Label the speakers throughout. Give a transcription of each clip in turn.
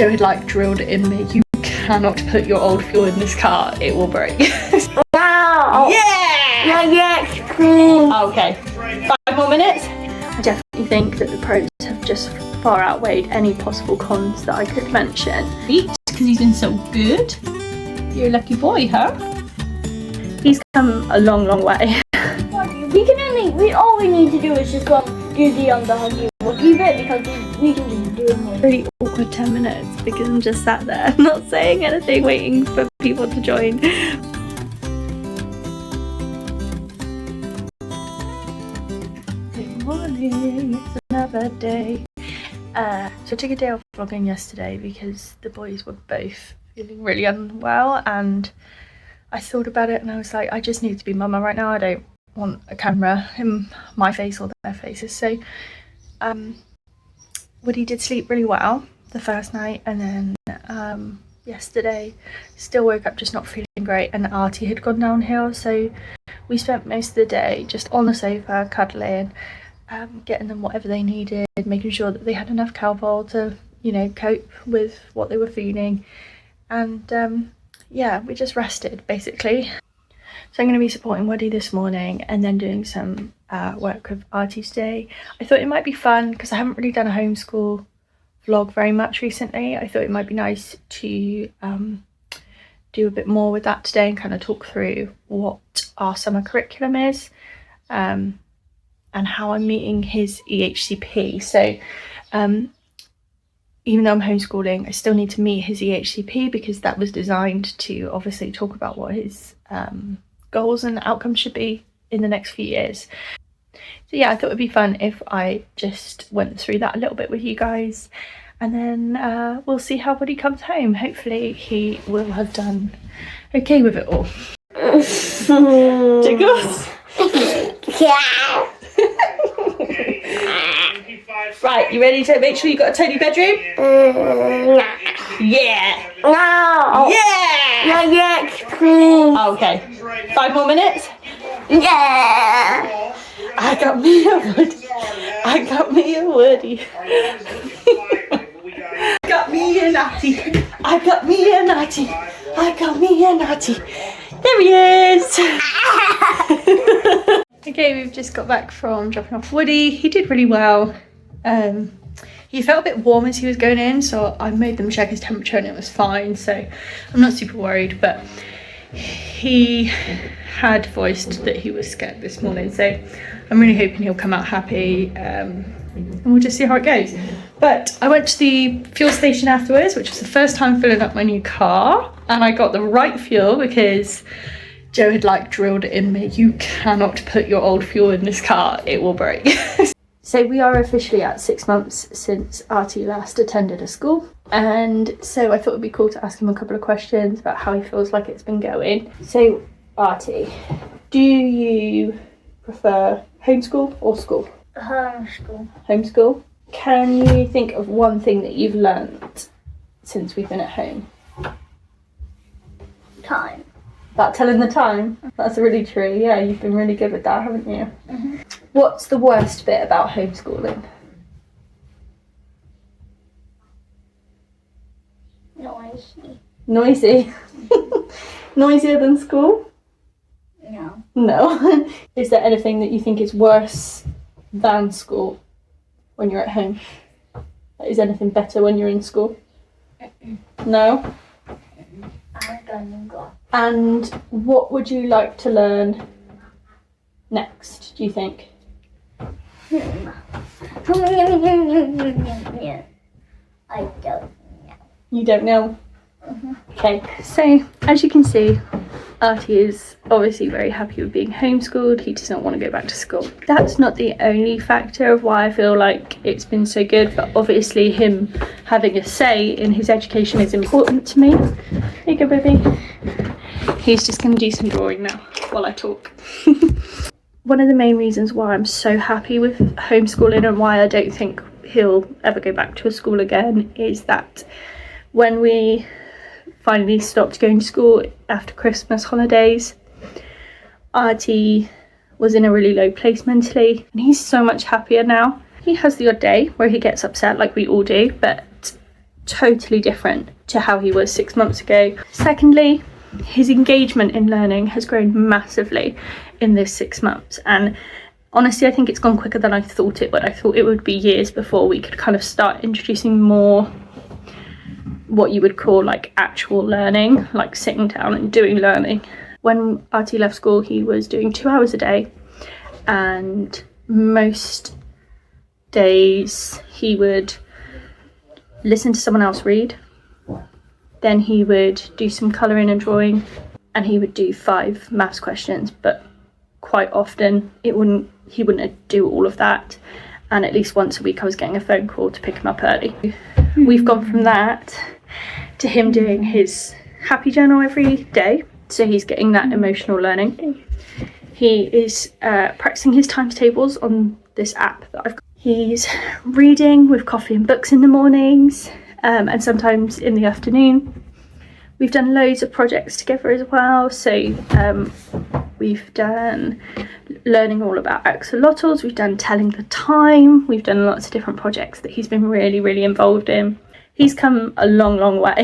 Speaker 1: Joe had like drilled it in me. You cannot put your old fuel in this car, it will break.
Speaker 2: Wow!
Speaker 1: Yeah!
Speaker 2: Yes, please.
Speaker 1: Okay, 5 more minutes. I definitely think that the pros have just far outweighed any possible cons that I could mention. Because he's been so good. You're a lucky boy, huh? He's come a long, long way.
Speaker 2: All we need to do is just do the huggy wuggy bit, because we can just do it more.
Speaker 1: Really awkward 10 minutes because I'm just sat there not saying anything, waiting for people to join. Good morning, it's another day. So I took a day off vlogging yesterday because the boys were both feeling really unwell, and I thought about it and I was like, I just need to be mama right now. I don't want a camera in my face or their faces. So Woody did sleep really well the first night, and then yesterday still woke up just not feeling great, and Artie had gone downhill, so we spent most of the day just on the sofa cuddling, getting them whatever they needed, making sure that they had enough Calpol to, you know, cope with what they were feeling, and yeah, we just rested basically. So I'm going to be supporting Woody this morning and then doing some work with Artie today. I thought it might be fun because I haven't really done a homeschool vlog very much recently. I thought it might be nice to do a bit more with that today and kind of talk through what our summer curriculum is, and how I'm meeting his EHCP. So even though I'm homeschooling, I still need to meet his EHCP because that was designed to obviously talk about what his goals and outcomes should be in the next few years. So yeah, I thought it'd be fun if I just went through that a little bit with you guys, and then we'll see how Woody comes home. Hopefully he will have done okay with it all. Jiggles?
Speaker 2: Yeah.
Speaker 1: Right, you ready to make sure you've got a tidy bedroom? Yeah!
Speaker 2: No!
Speaker 1: Yeah!
Speaker 2: Yes, please.
Speaker 1: Okay, 5 more minutes.
Speaker 2: Yeah!
Speaker 1: I got me a Woody. I got me a Woody. Got me a Natty. I got me a Natty. I got me a Natty. There he is. Okay, we've just got back from dropping off Woody. He did really well. He felt a bit warm as he was going in, so I made them check his temperature and it was fine, so I'm not super worried. But he had voiced that he was scared this morning, so I'm really hoping he'll come out happy, and we'll just see how it goes. But I went to the fuel station afterwards, which was the first time filling up my new car, and I got the right fuel because Joe had like drilled it in me. You cannot put your old fuel in this car, it will break. So we are officially at 6 months since Artie last attended a school, and so I thought it'd be cool to ask him a couple of questions about how he feels like it's been going. So Artie, do you prefer homeschool or school?
Speaker 2: Homeschool.
Speaker 1: Homeschool. Can you think of one thing that you've learnt since we've been at home?
Speaker 2: Time.
Speaker 1: About telling the time? That's really true. Yeah, you've been really good with that, haven't you?
Speaker 2: Mm-hmm.
Speaker 1: What's the worst bit about homeschooling?
Speaker 2: Noisy.
Speaker 1: Noisy? Noisier than school?
Speaker 2: No.
Speaker 1: No. Is there anything that you think is worse than school when you're at home? Is anything better when you're in school? No?
Speaker 2: I don't go.
Speaker 1: And what would you like to learn next, do you think?
Speaker 2: I don't know.
Speaker 1: You don't know?
Speaker 2: Mm-hmm.
Speaker 1: Okay, so as you can see, Artie is obviously very happy with being homeschooled. He does not want to go back to school. That's not the only factor of why I feel like it's been so good, but obviously him having a say in his education is important to me. There you go, baby. He's just going to do some drawing now while I talk. One of the main reasons why I'm so happy with homeschooling and why I don't think he'll ever go back to a school again is that when we finally stopped going to school after Christmas holidays, Artie was in a really low place mentally, and he's so much happier now. He has the odd day where he gets upset like we all do, but totally different to how he was 6 months ago. Secondly, his engagement in learning has grown massively in this 6 months, and honestly I think it's gone quicker than I thought it would. I thought it would be years before we could kind of start introducing more what you would call like actual learning, like sitting down and doing learning. When Artie left school, he was doing 2 hours a day, and most days he would listen to someone else read, then he would do some colouring and drawing, and he would do 5 maths questions. But quite often he wouldn't do all of that, and at least once a week I was getting a phone call to pick him up early. We've gone from that to him doing his happy journal every day, so he's getting that emotional learning. He is practicing his times tables on this app that I've got. He's reading with coffee and books in the mornings, and sometimes in the afternoon. We've done loads of projects together as well, so we've done learning all about axolotls, we've done telling the time, we've done lots of different projects that he's been really involved in. He's come a long way.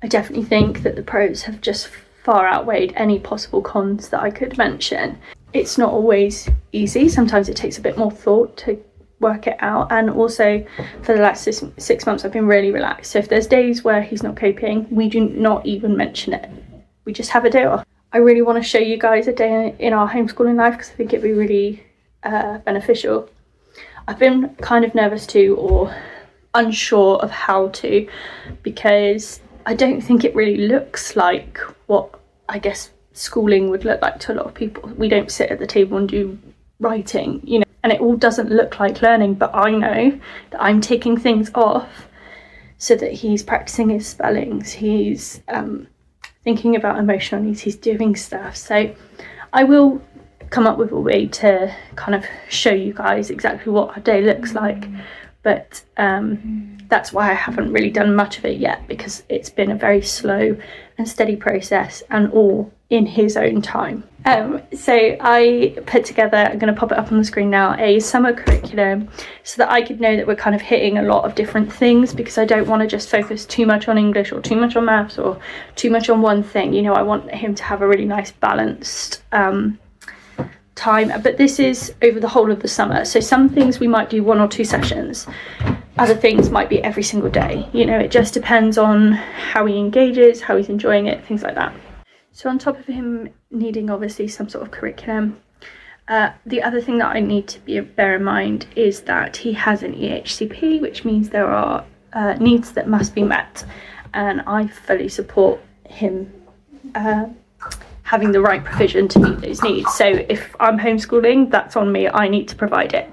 Speaker 1: I definitely think that the pros have just far outweighed any possible cons that I could mention. It's not always easy, sometimes it takes a bit more thought to work it out, and also for the last 6 months I've been really relaxed, so if there's days where he's not coping, we do not even mention it, we just have a day off. I really want to show you guys a day in our homeschooling life because I think it'd be really beneficial. I've been kind of nervous too, or unsure of how to, because I don't think it really looks like what I guess schooling would look like to a lot of people. We don't sit at the table and do writing, you know, and it all doesn't look like learning, but I know that I'm taking things off so that he's practicing his spellings, he's thinking about emotional needs, he's doing stuff. So I will come up with a way to kind of show you guys exactly what our day looks like, but that's why I haven't really done much of it yet, because it's been a very slow and steady process, and all in his own time. So I put together, I'm going to pop it up on the screen now, a summer curriculum so that I could know that we're kind of hitting a lot of different things, because I don't want to just focus too much on English or too much on maths or too much on one thing. You know, I want him to have a really nice balanced time, but this is over the whole of the summer, so some things we might do 1 or 2 sessions, other things might be every single day. You know, it just depends on how he engages, how he's enjoying it, things like that. So on top of him needing obviously some sort of curriculum, the other thing that I need to bear in mind is that he has an EHCP, which means there are needs that must be met, and I fully support him having the right provision to meet those needs. So if I'm homeschooling, that's on me, I need to provide it.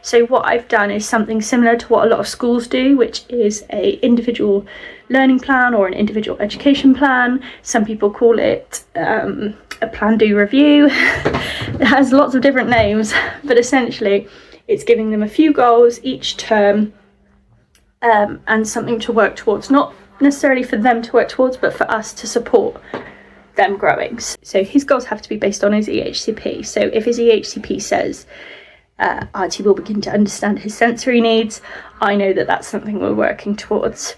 Speaker 1: So what I've done is something similar to what a lot of schools do, which is a individual learning plan or an individual education plan. Some people call it a plan, do, review. It has lots of different names, but essentially it's giving them a few goals each term, and something to work towards, not necessarily for them to work towards, but for us to support them growing. So his goals have to be based on his EHCP. So if his EHCP says Artie will begin to understand his sensory needs, I know that that's something we're working towards.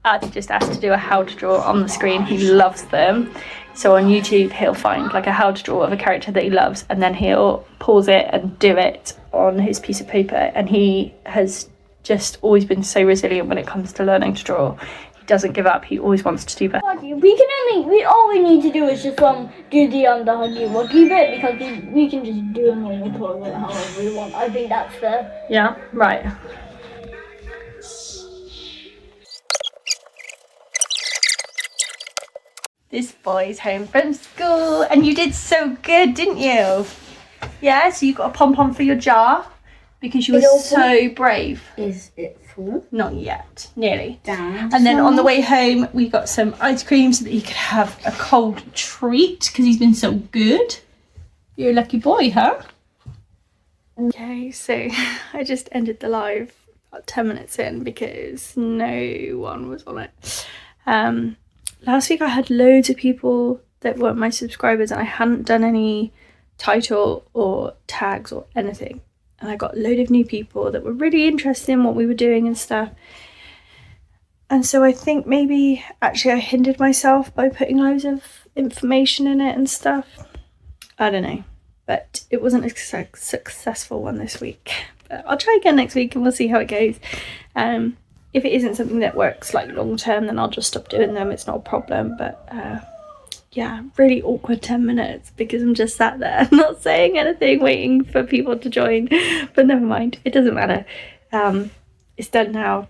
Speaker 1: Artie just asked to do a how to draw on the screen. He loves them. So on YouTube he'll find like a how to draw of a character that he loves, and then he'll pause it and do it on his piece of paper, and he has just always been so resilient when it comes to learning to draw. Doesn't give up, he always wants to do better.
Speaker 2: All we need to do is just do the Huggy Wuggy bit, because we can just do a normal toilet however we want. I think that's fair.
Speaker 1: Yeah, right. This boy's home from school, and you did so good, didn't you? Yeah, so you got a pom-pom for your jar because you were so brave.
Speaker 2: Is it full?
Speaker 1: Not yet, nearly.
Speaker 2: Down.
Speaker 1: And then on the way home, we got some ice cream so that he could have a cold treat because he's been so good. You're a lucky boy, huh? Okay, so I just ended the live about 10 minutes in because no one was on it. Last week I had loads of people that weren't my subscribers, and I hadn't done any title or tags or anything. And I got a load of new people that were really interested in what we were doing and stuff. And so I think maybe actually I hindered myself by putting loads of information in it and stuff. I don't know, but it wasn't a successful one this week. But I'll try again next week and we'll see how it goes. If it isn't something that works like long term, then I'll just stop doing them. It's not a problem. But yeah, really awkward 10 minutes because I'm just sat there not saying anything, waiting for people to join. But never mind, it doesn't matter. It's done now,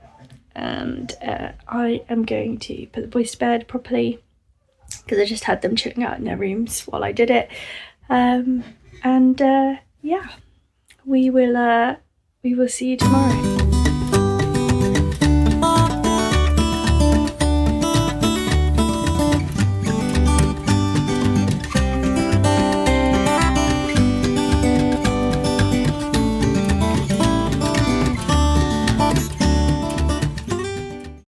Speaker 1: and I am going to put the boys to bed properly because I just had them chilling out in their rooms while I did it. Yeah, we will see you tomorrow.